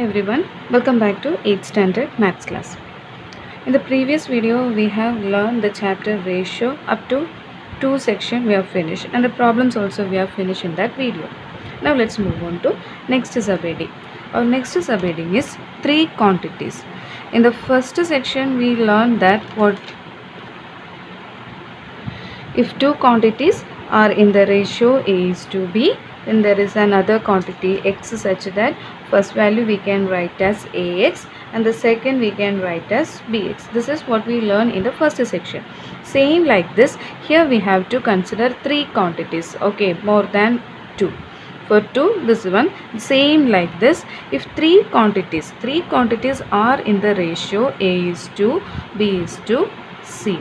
everyone, welcome back to 8th standard maths class. In the previous video we have learned the chapter ratio up to 2 section we have finished, and the problems also we have finished in that video. Now let's move on to next subheading. Our next subheading is 3 quantities. In the first section we learned that if 2 quantities are in the ratio A is to B, then there is another quantity x such that first value we can write as ax and the second we can write as bx. This is what we learn in the first section. Same like this, here we have to consider 3 quantities, okay, more than 2. For 2, this one, same like this, if 3 quantities are in the ratio A is to B is to C,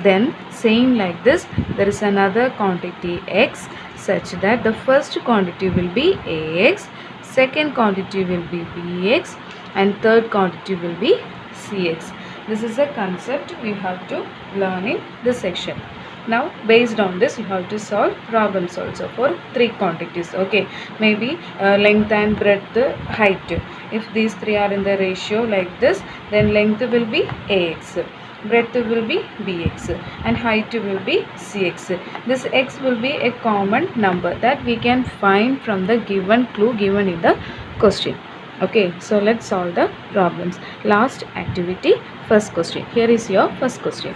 then same like this, there is another quantity x such that the first quantity will be ax, second quantity will be bx, and third quantity will be cx. This is a concept we have to learn in this section. Now based on this you have to solve problems also for 3 quantities, okay, maybe length and breadth, height. If these 3 are in the ratio like this, then length will be ax, breadth will be bx, and height will be cx. This x will be a common number that we can find from the given clue given in the question. Okay, so let's solve the problems. Last activity, first question. Here is your first question.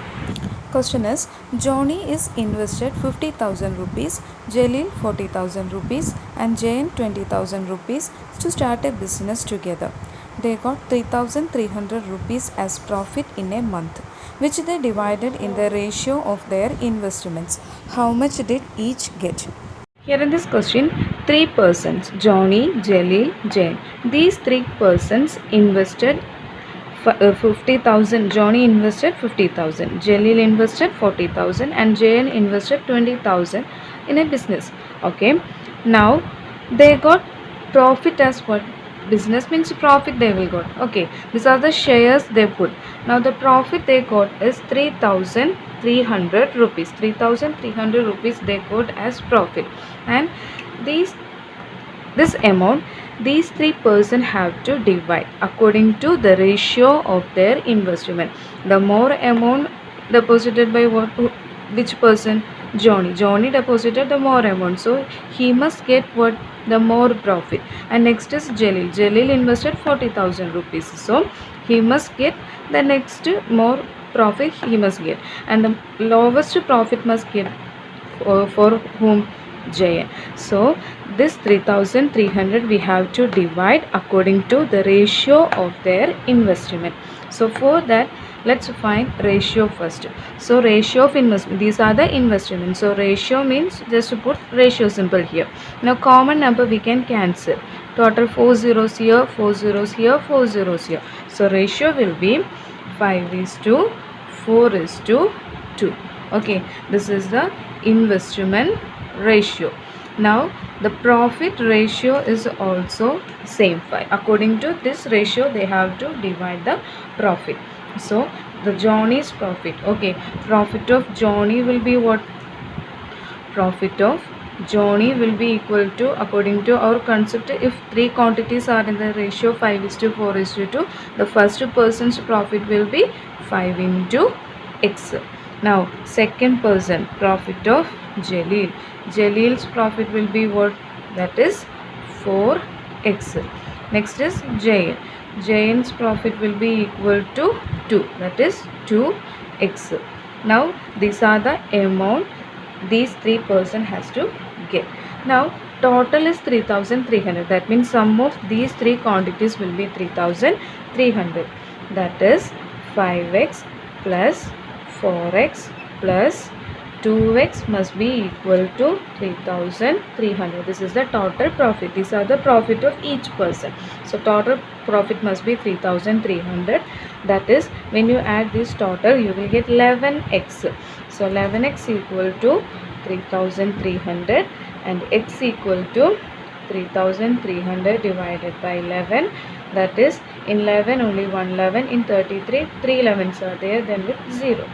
Question is, Johnny is invested 50,000 rupees, Jalil 40,000 rupees, and Jayan 20,000 rupees to start a business together. They got 3,300 rupees as profit in a month, which they divided in the ratio of their investments. How much did each get? Here in this question, 3 persons, Johnny, Jalil, Jayan. These 3 persons invested 50,000. Johnny invested 50,000, Jalil invested 40,000, and Jayan invested 20,000 in a business. Okay, now they got profit as what? Business means profit they will got. Okay, these are the shares they put. Now the profit they got is 3,300 rupees. 3,300 rupees they got as profit, and this amount these 3 persons have to divide according to the ratio of their investment. The more amount deposited by which person? Johnny deposited the more amount, so he must get what? The more profit. And next is Jalil invested 40,000 rupees, so he must get the next more profit he must get, and the lowest profit must get for whom? Jayan. So this 3,300 we have to divide according to the ratio of their investment. So for that, let's find ratio first. So ratio of investment, these are the investments. So ratio means just to put ratio symbol here. Now common number we can cancel. Total 4 zeros here, 4 zeros here, 4 zeros here. So ratio will be 5:4:2. Okay, this is the investment ratio. Now the profit ratio is also same 5. According to this ratio they have to divide the profit. So the Johnny's profit, okay, profit of Johnny will be what? Profit of Johnny will be equal to, according to our concept, if 3 quantities are in the ratio 5:4:2, the first person's profit will be 5 into x. Now second person, profit of Jalil's profit will be what? That is 4x. Next is Jayan's profit will be equal to 2, that is 2x. Now these are the amount these 3 persons has to get. Now total is 3,300. That means sum of these 3 quantities will be 3,300. That is 5x plus 4x plus 2x must be equal to 3,300. This is the total profit. These are the profit of each person. So total profit must be 3,300. That is, when you add this total you will get 11x. So 11x equal to 3,300, and x equal to 3,300 divided by 11. That is, in 11 only 1 11, in 33 3 11s are there, then with 0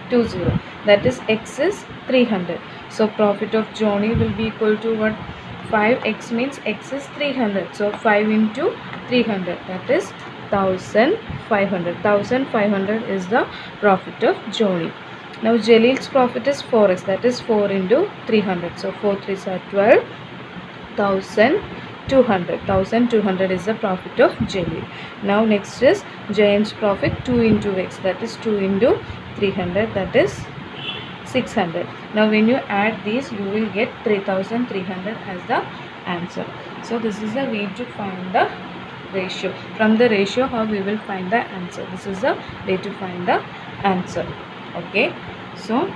20. That is x is 300. So profit of Johnny will be equal to what? 5x means x is 300. So 5 into 300, that is 1500. 1500 is the profit of Johnny. Now Jalil's profit is 4x, that is 4 into 300. So 4 3s are 12. 1200. 1200 is the profit of Jalil. Now next is Jayan's profit 2 into x, that is 2 into 300, that is 600. Now when you add these, you will get 3300 as the answer. So this is the way to find the ratio. From the ratio, how we will find the answer. This is the way to find the answer. Okay, so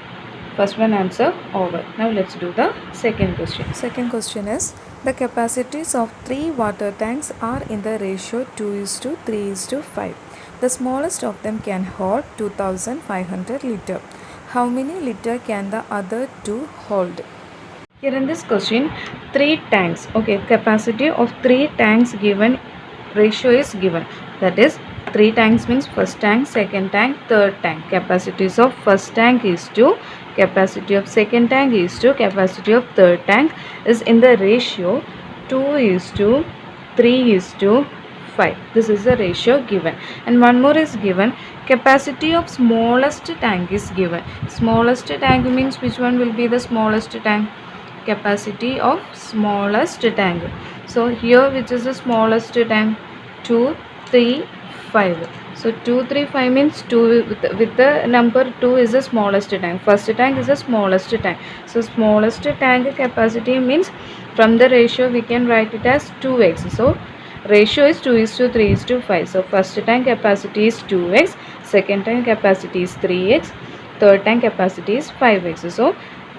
first one answer over. Now let's do the second question. Second question is, the capacities of 3 water tanks are in the ratio 2:3:5. The smallest of them can hold 2500 liter. How many liter can the other two hold? Here in this question, 3 tanks. Okay, capacity of 3 tanks given, ratio is given. That is 3 tanks means first tank, second tank, third tank. Capacities of first tank is 2. Capacity of second tank is 2. Capacity of third tank is in the ratio 2:3:5. This is the ratio given. And one more is given. Capacity of smallest tank is given. Smallest tank means which one will be the smallest tank? Capacity of smallest tank. So here which is the smallest tank? 2, 3, 5. So 2, 3, 5 means 2 with the number 2 is the smallest tank. First tank is the smallest tank. So smallest tank capacity means from the ratio we can write it as 2x. So ratio is 2:3:5. So first tank capacity is 2x, second tank capacity is 3x, third tank capacity is 5x. So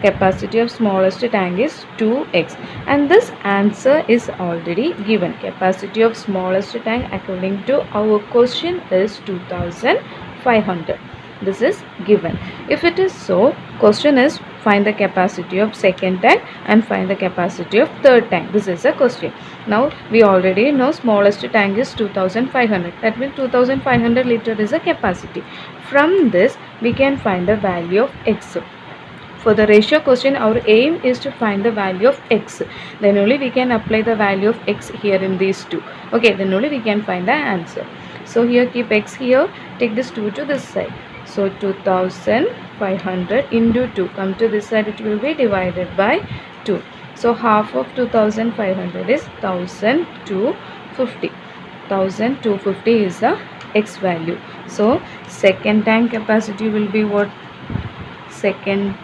capacity of smallest tank is 2x, and this answer is already given. Capacity of smallest tank according to our question is 2500. This is given. If it is so, question is find the capacity of second tank and find the capacity of third tank. This is a question. Now we already know smallest tank is 2500. That means 2500 liter is a capacity. From this we can find the value of x. For the ratio question, our aim is to find the value of x. Then only we can apply the value of x here in these two. Okay, then only we can find the answer. So here keep x here, take this 2 to this side. So 2500 into 2. Come to this side, it will be divided by 2. So half of 2500 is 1250. 1250 is the x value. So second tank capacity will be what? Second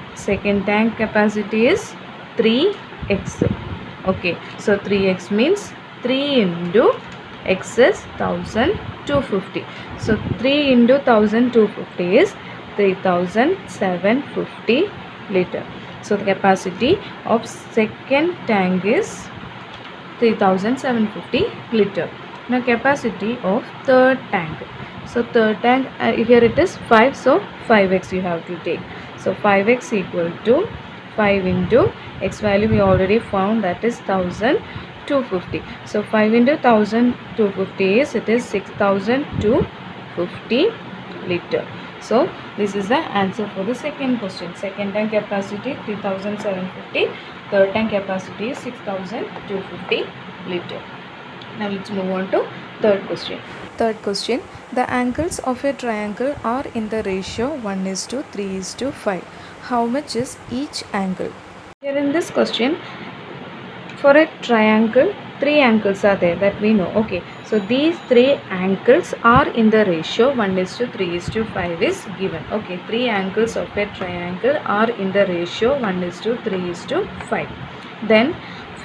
tank capacity is 3x. Okay, so 3x means 3 into x is 1250. So 3 into 1250 is 3750 liter. So the capacity of second tank is 3750 liter. Now capacity of third tank. So third tank, here it is 5, so 5x you have to take. So 5x equal to 5 into x value we already found, that is 1250. So 5 into 1250 is, it is 6250 liter. So this is the answer for the second question. Second tank capacity 3750, third tank capacity is 6250 liter. Now let's move on to third question. Third question, the angles of a triangle are in the ratio 1:3:5. How much is each angle? Here in this question, for a triangle, 3 angles are there that we know. Okay, so these 3 angles are in the ratio 1:3:5 is given. Okay, 3 angles of a triangle are in the ratio 1:3:5. Then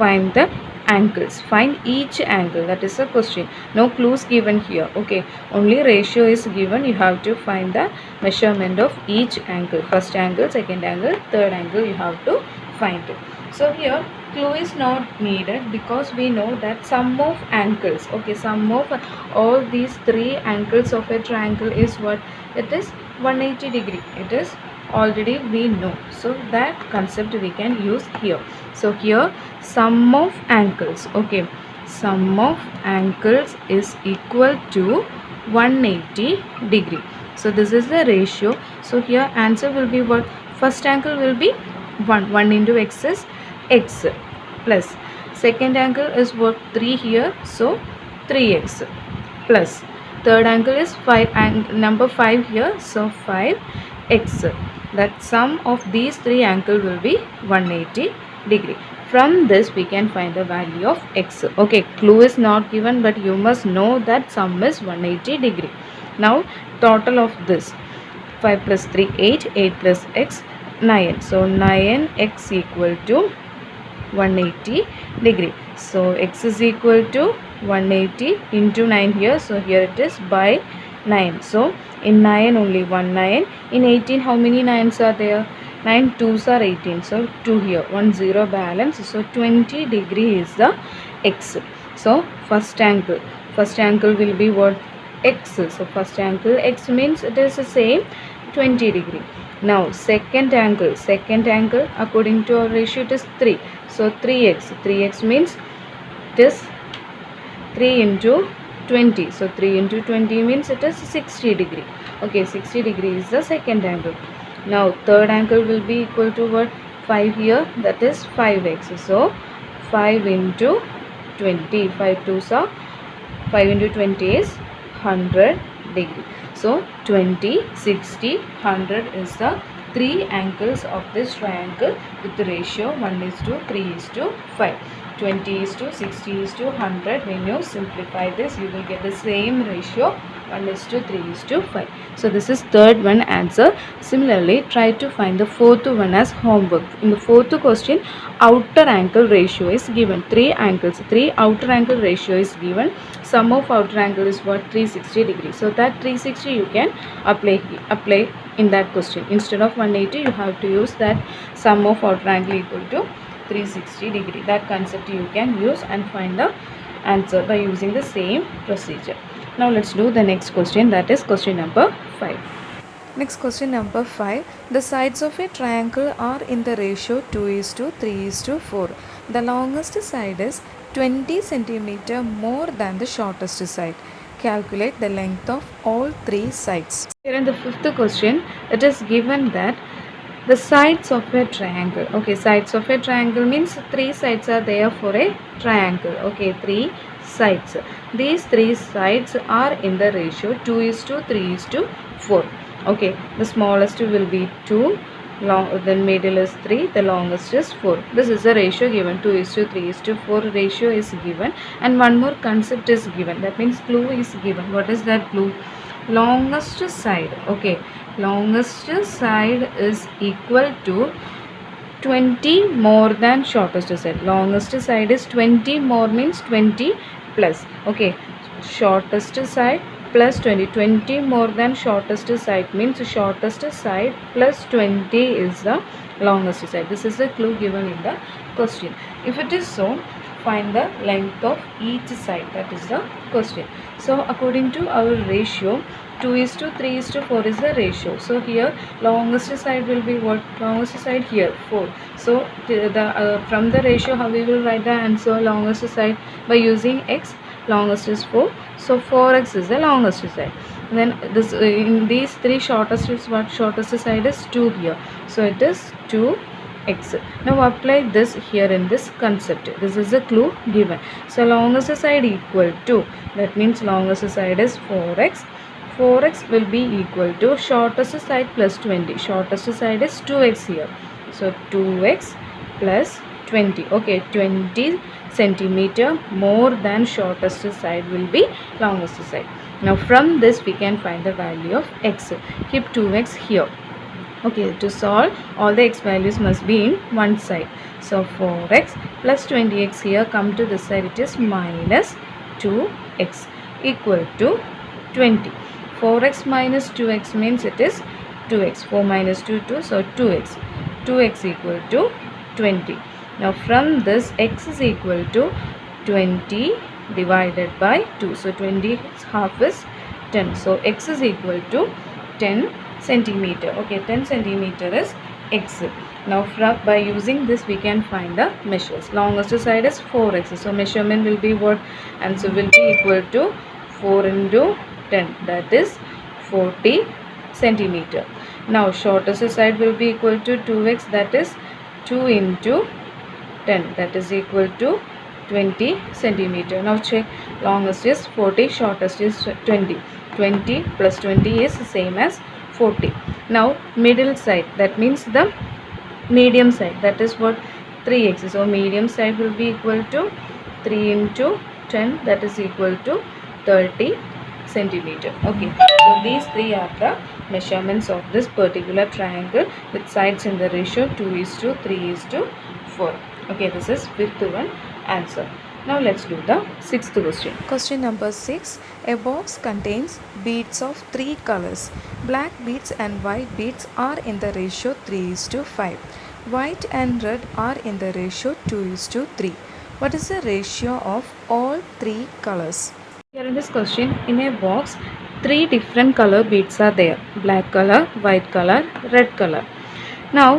find the angles. Find each angle. That is a question. No clues given here. Okay, only ratio is given. You have to find the measurement of each angle. First angle, second angle, third angle, you have to find it. So here clue is not needed because we know that sum of angles, okay, sum of all these 3 angles of a triangle is what? It is 180 degree. It is already we know. So that concept we can use here. So here sum of angles, okay, sum of angles is equal to 180 degree. So this is the ratio. So here answer will be what? First angle will be 1 into x is x, plus Second angle is what, 3 here, so 3x plus third angle is 5 and number 5 here, so 5x. That sum of these three angles will be 180 degree. From this we can find the value of x. Okay, clue is not given, but you must know that sum is 180 degree. Now total of this, 5 plus 3 8, 8 plus x 9, so 9x equal to 180 degree. So x is equal to 180 into 9 here, so here it is by 9. So in 9 only 1 9. In 18 how many 9s are there? 9 2s are 18, so 2 here, 1 0 balance, so 20 degree is the x. So first angle will be what? X. So first angle x means it is the same 20 degree. Now second angle according to our ratio it is 3, so 3x means it is 3 into 20, so 3 into 20 means it is 60 degree. Okay, 60 degree is the second angle. Now third angle will be equal to what? 5 here, that is 5x, so 5 into 20, 5 2s are 5 into 20 is 100 degree. So 20, 60, 100 is the three angles of this triangle with the ratio 1:3:5. 20:60:100. When you simplify this, you will get the same ratio 1:3:5. So this is third one answer. Similarly, try to find the fourth one as homework. In the fourth question, outer angle ratio is given. Three outer angle ratio is given. Sum of outer angle is what? 360 degrees. So that 360 you can apply in that question. Instead of 180, you have to use that sum of outer angle equal to 360 degree. That concept you can use and find the answer by using the same procedure. Now let's do the next question, that is question number 5. Next question number 5. The sides of a triangle are in the ratio 2:3:4. The longest side is 20 centimeter more than the shortest side. Calculate the length of all three sides. Here in the fifth question, it is given that the sides of a triangle. Okay, sides of a triangle means three sides are there for a triangle. Okay, three sides. These three sides are in the ratio 2:3:4. Okay, the smallest will be 2, then middle is 3, the longest is 4. This is the ratio given. 2:3:4 ratio is given, and one more concept is given. That means clue is given. What is that clue? Longest side. Okay, longest side is equal to 20 more than shortest side. Longest side is 20 more means 20 plus. Okay, shortest side plus 20. 20 more than shortest side means shortest side plus 20 is the longest side. This is the clue given in the question. If it is so, find the length of each side. That is the question. So according to our ratio, 2:3:4 is the ratio. So here longest side will be what? Longest side here 4. So from the ratio, how we will write the answer? Longest side by using x. Longest is 4, so 4x is the longest side. Then this in these three shortest is what? Shortest side is 2 here, so it is 2x. Now apply this here in this concept. This is the clue given. So longest side equal to, that means longest side is 4x. 4x will be equal to shortest side plus 20. Shortest side is 2x here, so 2x plus 20. Okay, 20 centimeter more than shortest side will be longest side. Now from this we can find the value of x. Keep 2x here. Okay, to solve, all the x values must be in one side. So 4x plus 20x here, come to this side, it is minus 2x equal to 20. 4x minus 2x means it is 2x. 4 minus 2, 2, so 2x. 2x equal to 20. Now from this, x is equal to 20 divided by 2. So 20 half is 10. So x is equal to 10 centimeter. Okay, 10 centimeter is x. Now by using this we can find the measures. Longest side is 4x. So measurement will be what? Answer will be equal to 4 into 10, that is 40 centimeter. Now shortest side will be equal to 2x, that is 2 into 10, that is equal to 20 centimeter. Now check, longest is 40, shortest is 20. 20 plus 20 is same as 40. Now middle side, that means the medium side, that is what, 3x. So medium side will be equal to 3 into 10, that is equal to 30 centimeter. Okay, so these three are the measurements of this particular triangle with sides in the ratio 2:3:4. Okay, this is fifth one answer. Now let's do the sixth question. Question number 6. A box contains beads of 3 colors. Black beads and white beads are in the ratio 3:5. White and red are in the ratio 2:3. What is the ratio of all 3 colors? Here in this question, in a box, 3 different color beads are there. Black color, white color, red color. Now,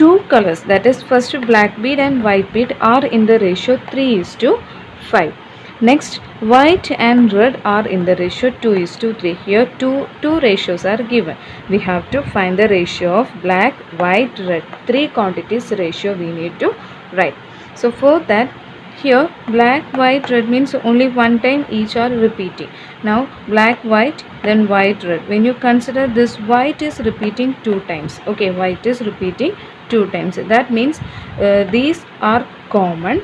2 colors, that is first black bead and white bead, are in the ratio 3:5. Next, white and red are in the ratio 2:3. Here two ratios are given. We have to find the ratio of black, white, red. 3 quantities ratio we need to write. So for that, here black, white, red means only one time each are repeating. Now black, white, then white, red. When you consider this, white is repeating 2 times. Okay, white is repeating 2 times. That means these are common.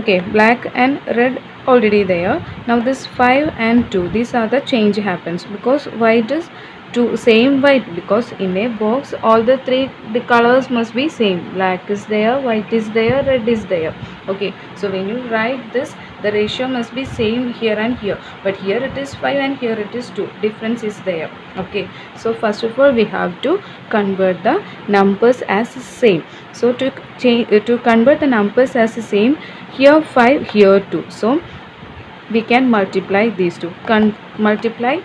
Okay, black and red already there. Now this 5 and 2, these are the change happens because white is same white, because in a box all the colors must be same. Black is there, white is there, red is there. Okay, so when you write this, the ratio must be same here and here, but here it is 5 and here it is 2. Difference is there. Okay, so first of all we have to convert the numbers as same. So to convert the numbers as same, here 5, here 2. So we can multiply these two. Multiply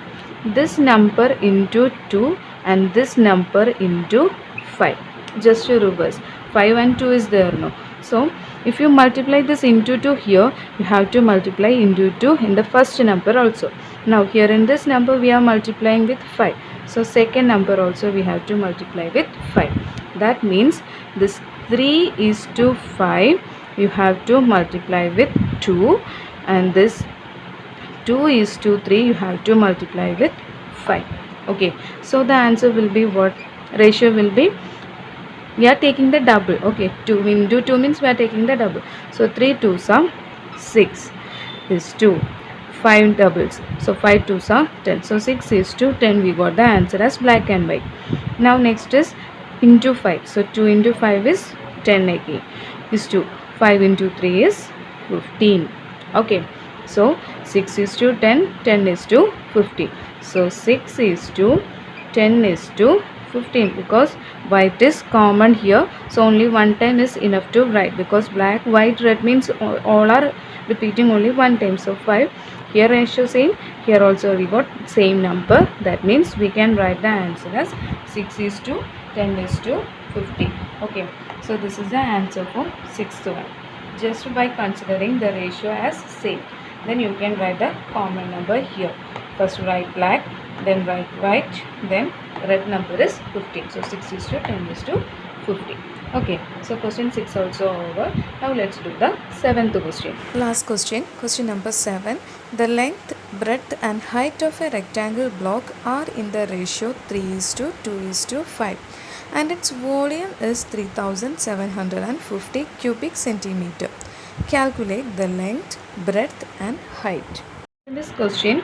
this number into 2 and this number into 5. Just to reverse, 5 and 2 is there, no? So if you multiply this into 2 here, you have to multiply into 2 in the first number also. Now here in this number we are multiplying with 5. So second number also we have to multiply with 5. That means this 3:5 you have to multiply with 2, and this 2:3 you have to multiply with 5. Okay, so the answer will be what? Ratio will be, we are taking the double. Okay, 2 into 2 means we are taking the double. So 3 2s are 6 is 2, 5 doubles, so 5 2s are 10. So 6:10 we got the answer as black and white. Now next is into 5. So 2 into 5 is 10 again, is 2. 5 into 3 is 15. Okay, so 6:10, 10:50. So 6:10:15, because white is common here, so only one time is enough to write, because black, white, red means all are repeating only one time. So 5, here ratio same, here also we got same number. That means we can write the answer as 6:10:15. Okay, so this is the answer for sixth one. Just by considering the ratio as same, then you can write the common number here. First write black, then write white, then red number is 15. So 6:10:15. Okay, so question 6 also over. Now let's do the seventh question. Last question, question number 7. The length, breadth and height of a rectangle block are in the ratio 3:2:5 and its volume is 3750 cubic centimeter. Calculate the length, breadth and height. In this question,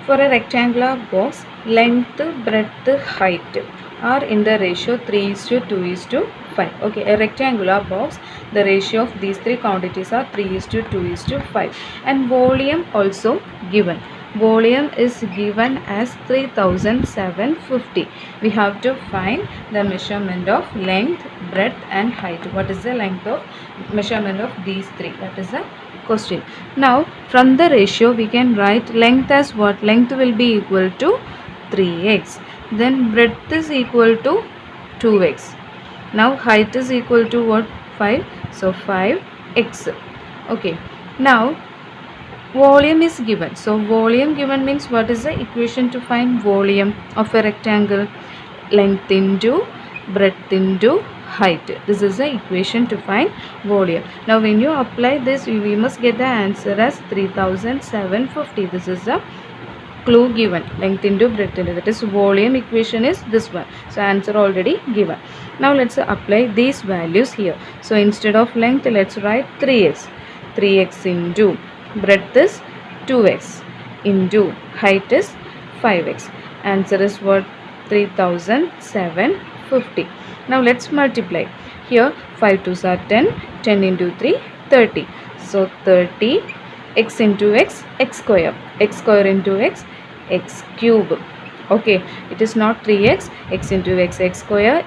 for a rectangular box, length, breadth, height are in the ratio 3:2:5. Okay, a rectangular box, the ratio of these 3 quantities are 3:2:5, and volume also given. Volume is given as 3750. We have to find the measurement of length, breadth and height. What is the length of measurement of these 3? That is the question. Now from the ratio we can write length as what? Length will be equal to 3x. Then breadth is equal to 2x. Now height is equal to what? 5. So 5x. Okay. Now volume is given. So volume given means what is the equation to find volume of a rectangle? Length into breadth into height. This is the equation to find volume. Now when you apply this, we must get the answer as 3750. This is the clue given, length into breadth into, that is volume equation is this one. So answer already given. Now let's apply these values here. So instead of length, let's write 3x. 3x into breadth is 2x into height is 5x. Answer is what? 3750. Now let's multiply. Here 5 2s are 10. 10 into 3, 30. So 30 x into x, x square. X square into x, x cube. Okay, it is not 3x, x into x, x square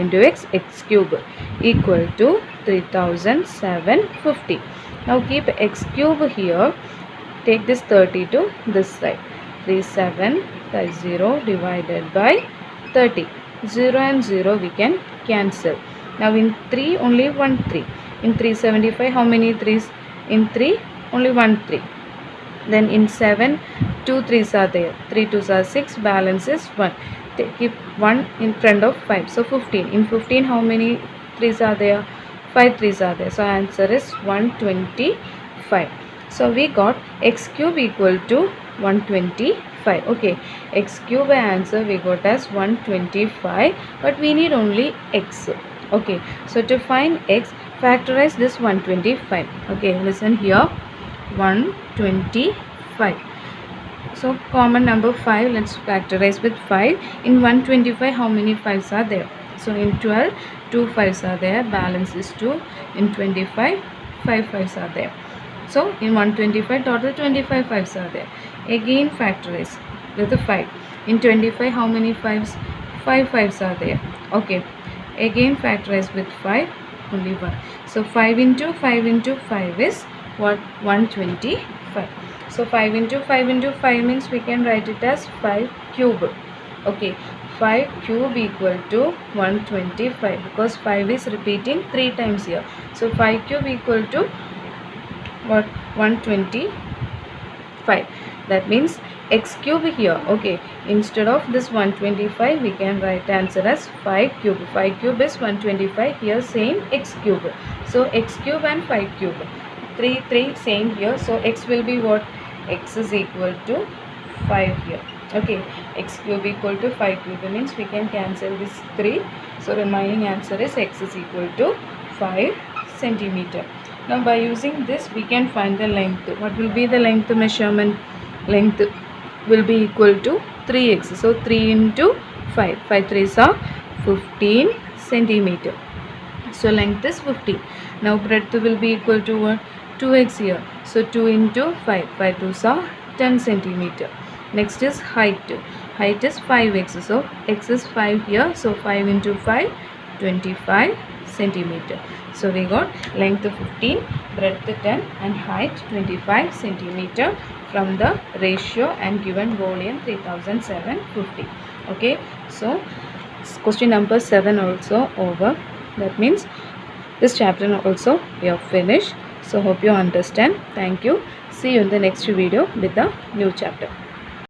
into x, x cube equal to 3750. Now keep x cube here. Take this 30 to this side. 3750 divided by 30. 0 and 0 we can cancel. Now in 3 only 1 3. In 375 how many 3's? In 3 only 1 3. Then in 7 2 3's are there. 3 2's are 6. Balance is 1. Keep 1 in front of 5. So 15. In 15 how many 3's are there? 5 3's are there. So answer is 125. So we got x cube equal to 125. Okay, x cube answer we got as 125, but we need only x. Okay, so to find x, factorize this 125. Okay, listen here, 125. So common number 5, let's factorize with 5. In 125 how many 5's are there? So in 12 2 5's are there, balance is 2. In 25 5 5's are there. So in 125 total 25 5's are there. Again factorize with the 5. In 25 how many 5's? 5 5's are there. Okay, again factorize with 5, only 1. So 5 into 5 into 5 is what? 125. So 5 into 5 into 5 means we can write it as 5 cube. Okay, 5 cube equal to 125 because 5 is repeating 3 times here. So 5 cube equal to what? 125. That means x cube here. Okay, instead of this 125 we can write answer as 5 cube. 5 cube is 125. Here same x cube. So x cube and 5 cube, 3 same here. So x will be what? X is equal to 5 here. Okay, x cube equal to 5 cube means we can cancel this 3. So remaining answer is x is equal to 5 centimeter. Now by using this we can find the length. What will be the length measurement? Length will be equal to 3x. So 3 into 5. 5 3's are 15 centimeter. So length is 15. Now breadth will be equal to what? 2x here. So 2 into 5. 5 2's are 10 centimeter. Next is height. Height is 5x. So x is 5 here. So 5 into 5, 25 centimeter. So we got length 15, breadth 10 and height 25 centimeter from the ratio and given volume 3750. Okay, so question number 7 also over. That means this chapter also we have finished. So hope you understand. Thank you. See you in the next video with the new chapter.